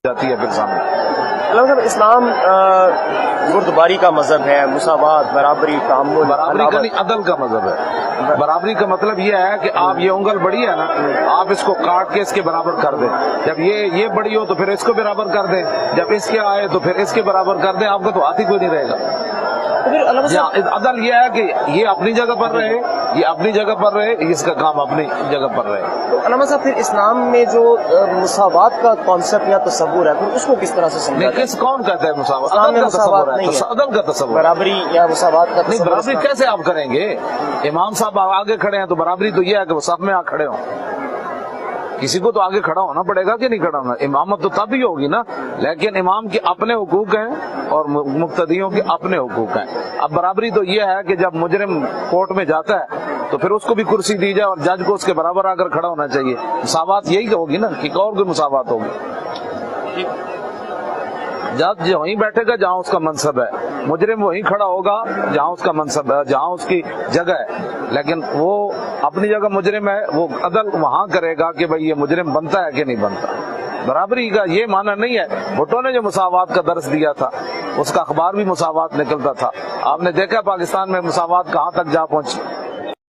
جاتی ہے پھر سامنے۔ علامہ صاحب، اسلام بردباری کا مذہب ہے، مساوات، برابری، تعامل، برابری کا نہیں، عدل کا مذہب ہے۔ برابری کا مطلب یہ ہے کہ آپ یہ انگل بڑی ہے نا، آپ اس کو کاٹ کے اس کے برابر کر دیں۔ جب یہ بڑی ہو تو پھر اس کو برابر کر دیں، جب اس کے آئے تو پھر اس کے برابر کر دیں، آپ کا تو ہاتھ ہی کوئی نہیں رہے گا۔ عدل یہ ہے کہ یہ اپنی جگہ پر رہے، یہ اپنی جگہ پر رہے، اس کا کام اپنی جگہ پر رہے۔ تو علامہ صاحب، پھر اسلام میں جو مساوات کا کانسیپٹ یا تصور ہے، پھر اس کو کس طرح سے سمجھا جائے؟ کون کہتا ہے مساوات؟ اسلام میں عدل کا مساوات تصور نہیں ہے، ہے، عدل کا تصور، برابری یا مساوات کا نہیں۔ تصور برابری کیسے آپ کریں گے؟ امام صاحب آگے کھڑے ہیں تو برابری تو یہ ہے کہ وہ صف میں آ کھڑے ہوں۔ کسی کو تو آگے کھڑا ہونا پڑے گا کہ نہیں کھڑا ہونا؟ امامت تو تب ہی ہوگی نا، لیکن امام کے اپنے حقوق ہیں اور مقتدیوں کے اپنے حقوق ہیں۔ اب برابری تو یہ ہے کہ جب مجرم کورٹ میں جاتا ہے تو پھر اس کو بھی کرسی دی جائے اور جج کو اس کے برابر آ کر کھڑا ہونا چاہیے۔ مساوات یہی ہوگی نا، کہ اور کوئی مساوات ہوگی؟ جج وہیں بیٹھے گا جہاں اس کا منصب ہے، مجرم وہیں کھڑا ہوگا جہاں اس کا منصب ہے، جہاں اس کی جگہ ہے، لیکن وہ اپنی جگہ مجرم ہے، وہ عدل وہاں کرے گا کہ بھئی یہ مجرم بنتا ہے کہ نہیں بنتا۔ برابری کا یہ معنی نہیں ہے۔ بھٹو نے جو مساوات کا درس دیا تھا، اس کا اخبار بھی مساوات نکلتا تھا۔ آپ نے دیکھا پاکستان میں مساوات کہاں تک جا پہنچی۔